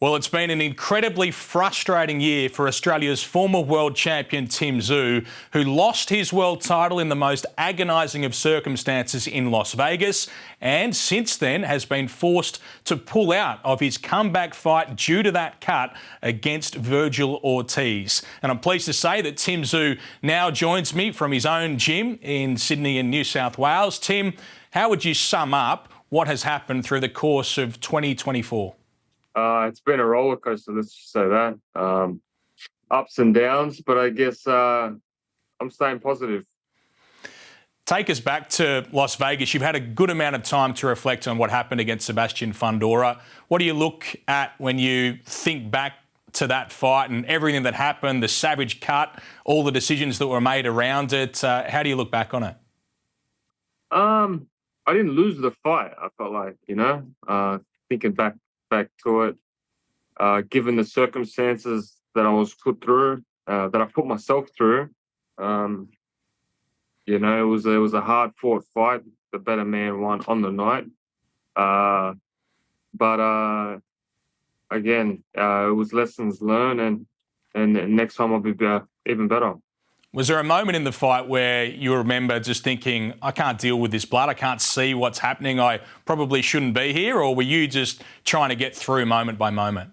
Well, it's been an incredibly frustrating year for Australia's former world champion Tszyu, who lost his world title in the most agonising of circumstances in Las Vegas, and since then has been forced to pull out of his comeback fight due to that cut against Vergil Ortiz. And I'm pleased to say that Tszyu now joins me from his own gym in Sydney and New South Wales. Tim, how would you sum up what has happened through the course of 2024? It's been a roller coaster, let's just say that. Ups and downs, but I guess I'm staying positive. Take us back to Las Vegas. You've had a good amount of time to reflect on what happened against Sebastian Fundora. What do you look at when you think back to that fight and everything that happened, the savage cut, all the decisions that were made around it? How do you look back on it? I didn't lose the fight, I felt like, thinking back to it, given the circumstances that I was put through, that I put myself through. It was a hard fought fight. The better man won on the night. But again, it was lessons learned, and next time I'll be even better. Was there a moment in the fight where you remember just thinking, I can't deal with this blood, I can't see what's happening, I probably shouldn't be here? Or were you just trying to get through moment by moment?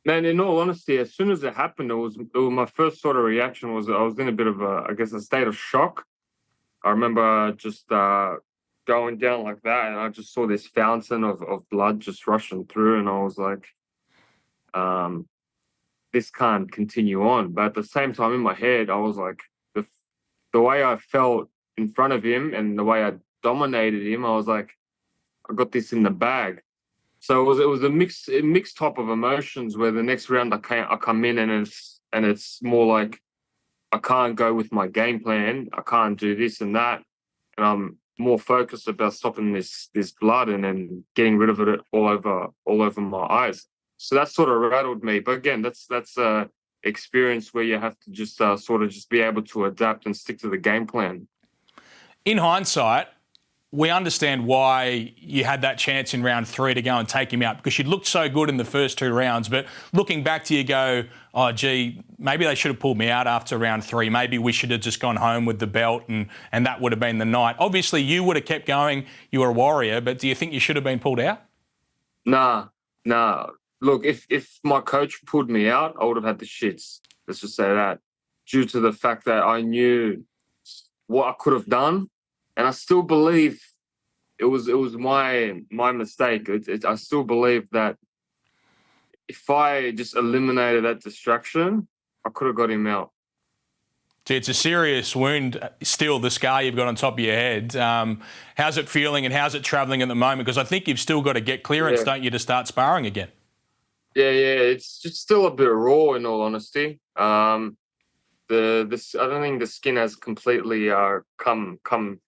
Man, in all honesty, as soon as it happened, it was my first sort of reaction was I was in a bit of a state of shock. I remember just going down like that, and I just saw this fountain of blood just rushing through, and I was like, this can't continue on. But at the same time, in my head, I was like, the way I felt in front of him and the way I dominated him, I was like, I got this in the bag. So it was a mixed type of emotions, where the next round I come in and it's more like I can't go with my game plan. I can't do this and that, and I'm more focused about stopping this blood and then getting rid of it all over my eyes. So that sort of rattled me. But again, that's a experience where you have to just sort of just be able to adapt and stick to the game plan. In hindsight, we understand why you had that chance in round 3 to go and take him out, because you looked so good in the first 2 rounds. But looking back to you go, oh, gee, maybe they should have pulled me out after round 3. Maybe we should have just gone home with the belt and that would have been the night. Obviously, you would have kept going. You were a warrior. But do you think you should have been pulled out? Nah. Look, if my coach pulled me out, I would have had the shits. Let's just say that, due to the fact that I knew what I could have done, and I still believe it was my mistake. I still believe that if I just eliminated that distraction, I could have got him out. Gee, it's a serious wound, still, the scar you've got on top of your head. How's it feeling and how's it travelling at the moment? Because I think you've still got to get clearance, don't you, to start sparring again? Yeah, it's just still a bit raw, in all honesty. I don't think the skin has completely come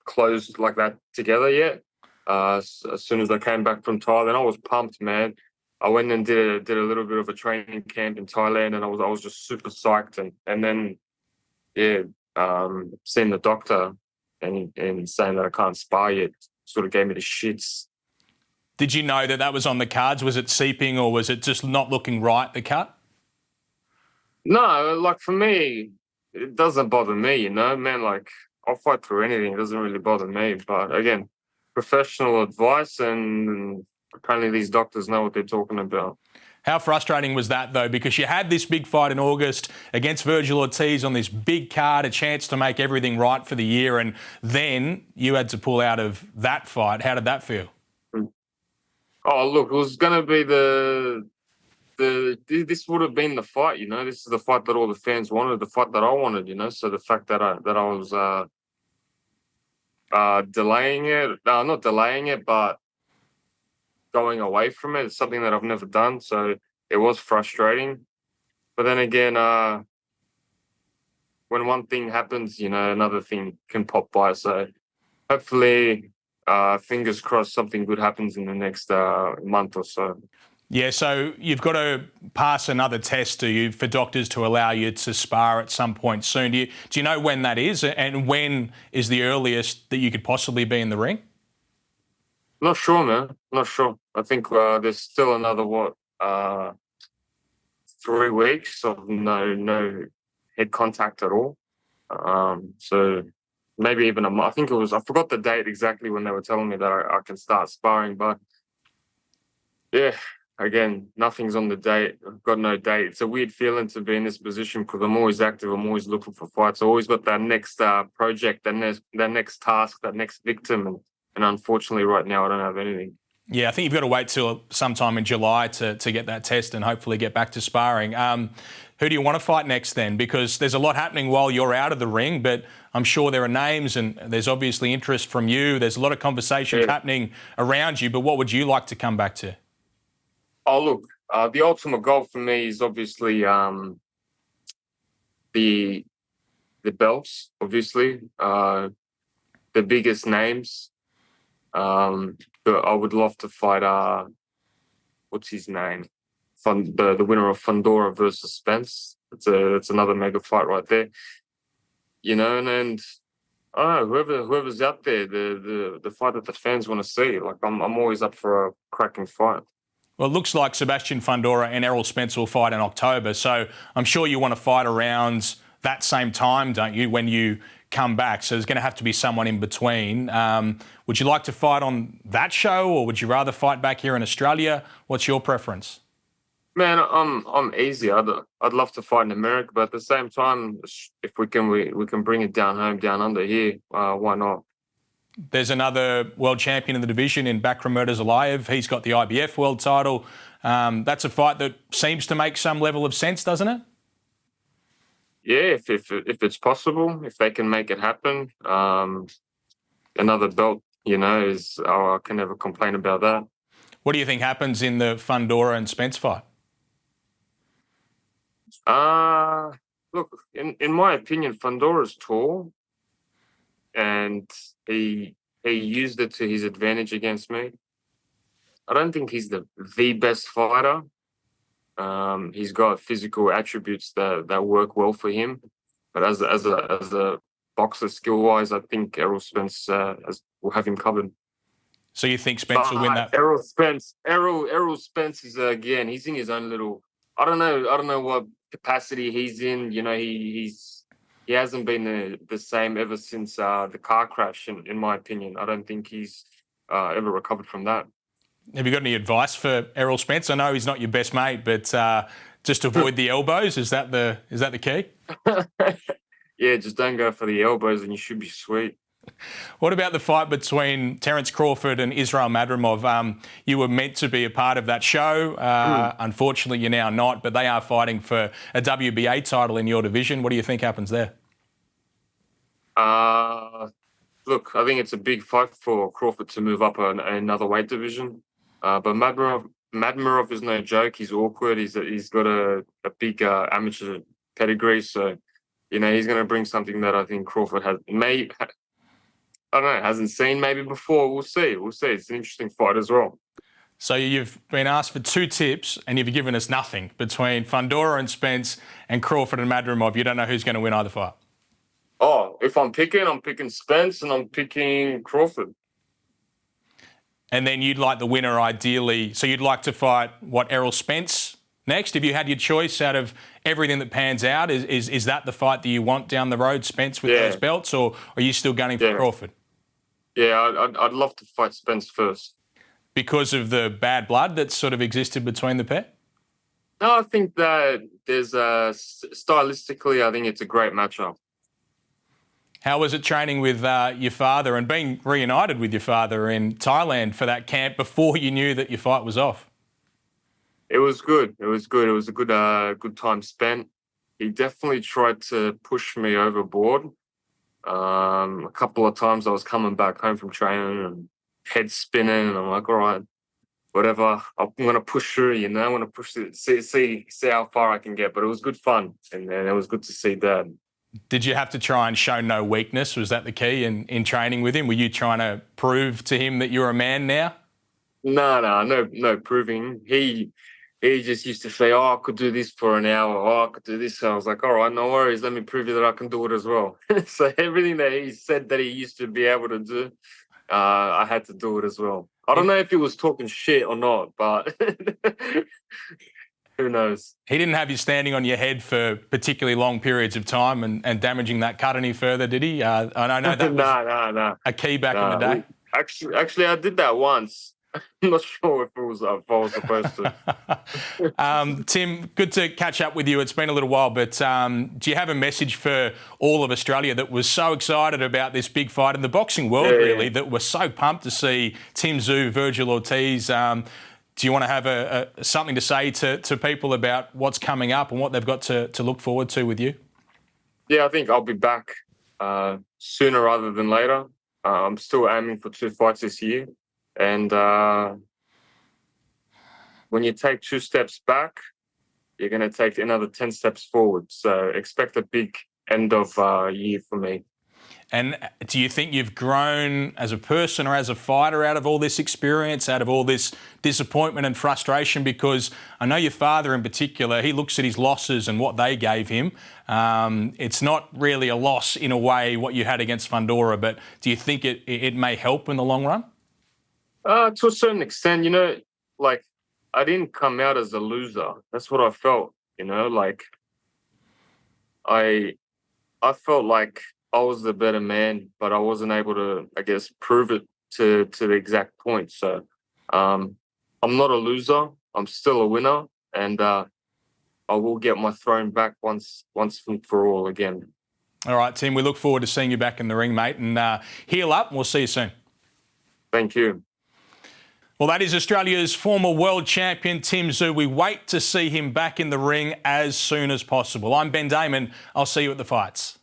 closed like that together yet. As soon as I came back from Thailand, I was pumped, man. I went and did a little bit of a training camp in Thailand, and I was just super psyched. And then seeing the doctor and saying that I can't spar yet sort of gave me the shits. Did you know that was on the cards? Was it seeping, or was it just not looking right, the cut? No, like for me, it doesn't bother me, man. Like, I'll fight through anything. It doesn't really bother me. But again, professional advice, and apparently these doctors know what they're talking about. How frustrating was that, though? Because you had this big fight in August against Vergil Ortiz on this big card, a chance to make everything right for the year, and then you had to pull out of that fight. How did that feel? Oh, look, it was going to be this would have been the fight, This is the fight that all the fans wanted, the fight that I wanted, So the fact that I was delaying it, not delaying it, but going away from it, it's something that I've never done. So it was frustrating. But then again, when one thing happens, another thing can pop by. So hopefully, fingers crossed, something good happens in the next month or so. Yeah, so you've got to pass another test, do you, for doctors to allow you to spar at some point soon? Do you know when that is, and when is the earliest that you could possibly be in the ring? Not sure, man. Not sure. I think there's still another 3 weeks of no head contact at all. So maybe even I think it was, I forgot the date exactly when they were telling me that I can start sparring, but yeah, again, nothing's on the date. I've got no date. It's a weird feeling to be in this position because I'm always active. I'm always looking for fights. I always got that next project, that next task, that next victim. And unfortunately, right now, I don't have anything. Yeah, I think you've got to wait till sometime in July to get that test and hopefully get back to sparring. Who do you want to fight next then? Because there's a lot happening while you're out of the ring, but I'm sure there are names and there's obviously interest from you. There's a lot of conversations happening around you, but what would you like to come back to? Oh, look, the ultimate goal for me is obviously the belts, obviously, the biggest names. But I would love to fight, what's his name? The winner of Fundora versus Spence. It's another mega fight right there. You know, and I don't know, whoever's out there, the fight that the fans want to see. Like I'm always up for a cracking fight. Well, it looks like Sebastian Fundora and Errol Spence will fight in October, so I'm sure you want to fight around that same time, don't you, when you come back? So there's going to have to be someone in between. Would you like to fight on that show, or would you rather fight back here in Australia? What's your preference? Man, I'm easy. I'd love to fight in America, but at the same time, if we can bring it down home, down under here, why not? There's another world champion in the division in Bakram Aliyev. He's got the IBF world title. That's a fight that seems to make some level of sense, doesn't it? Yeah, if it's possible, if they can make it happen, another belt, I can never complain about that. What do you think happens in the Fundora and Spence fight? Look, in my opinion, Fundora's tall, and he used it to his advantage against me. I don't think he's the best fighter. He's got physical attributes that work well for him, but as a boxer skill wise, I think Errol Spence will have him covered. So you think Spence will win that? Errol Spence is again. He's in his own little. I don't know what capacity he's in. You know, he hasn't been the same ever since the car crash. In my opinion, I don't think he's ever recovered from that. Have you got any advice for Errol Spence? I know he's not your best mate, but just avoid the elbows. Is that the key? Yeah, just don't go for the elbows, and you should be sweet. What about the fight between Terence Crawford and Israel Madrimov? You were meant to be a part of that show. Unfortunately, you're now not, but they are fighting for a WBA title in your division. What do you think happens there? Look, I think it's a big fight for Crawford to move up another weight division. But Madrimov is no joke. He's awkward. He's got a big amateur pedigree. So, he's going to bring something that I think Crawford hasn't seen maybe before. We'll see. It's an interesting fight as well. So you've been asked for 2 tips and you've given us nothing between Fundora and Spence and Crawford and Madrimov. You don't know who's going to win either fight. Oh, if I'm picking Spence and I'm picking Crawford. And then you'd like the winner ideally. So you'd like to fight, Errol Spence next? If you had your choice out of everything that pans out, is that the fight that you want down the road, Spence with those belts, or are you still gunning for Crawford? Yeah, I'd love to fight Spence first. Because of the bad blood that's sort of existed between the pair? No, I think that there's stylistically, I think it's a great matchup. How was it training with your father and being reunited with your father in Thailand for that camp before you knew that your fight was off? It was good. It was a good time spent. He definitely tried to push me overboard. A couple of times I was coming back home from training and head spinning, and I'm like, all right, whatever. I'm gonna push through. I'm gonna push it. See how far I can get. But it was good fun, and it was good to see Dad. Did you have to try and show no weakness? Was that the key in training with him? Were you trying to prove to him that you're a man now? No proving. He just used to say, "Oh, I could do this for an hour. Oh, I could do this." So I was like, "All right, no worries. Let me prove you that I can do it as well." So everything that he said that he used to be able to do, I had to do it as well. I don't know if he was talking shit or not, but Who knows? He didn't have you standing on your head for particularly long periods of time and damaging that cut any further, did he? And I know that was Nah. a key back in the day. Actually, I did that once. I'm not sure if I was supposed to. Tim, good to catch up with you. It's been a little while, but do you have a message for all of Australia that was so excited about this big fight in the boxing world, really, that were so pumped to see Tszyu, Virgil Ortiz? Do you want to have something to say to people about what's coming up and what they've got to look forward to with you? Yeah, I think I'll be back sooner rather than later. I'm still aiming for 2 fights this year. And when you take 2 steps back, you're going to take another 10 steps forward. So expect a big end of year for me. And do you think you've grown as a person or as a fighter out of all this experience, out of all this disappointment and frustration? Because I know your father in particular, he looks at his losses and what they gave him. It's not really a loss in a way what you had against Fundora, but do you think it may help in the long run? To a certain extent, like I didn't come out as a loser. That's what I felt, like I felt like I was the better man, but I wasn't able to, I guess, prove it to the exact point. So I'm not a loser. I'm still a winner, and I will get my throne back once and for all again. All right, Tim, we look forward to seeing you back in the ring, mate, and heal up, and we'll see you soon. Thank you. Well, that is Australia's former world champion, Tszyu. We wait to see him back in the ring as soon as possible. I'm Ben Damon. I'll see you at the fights.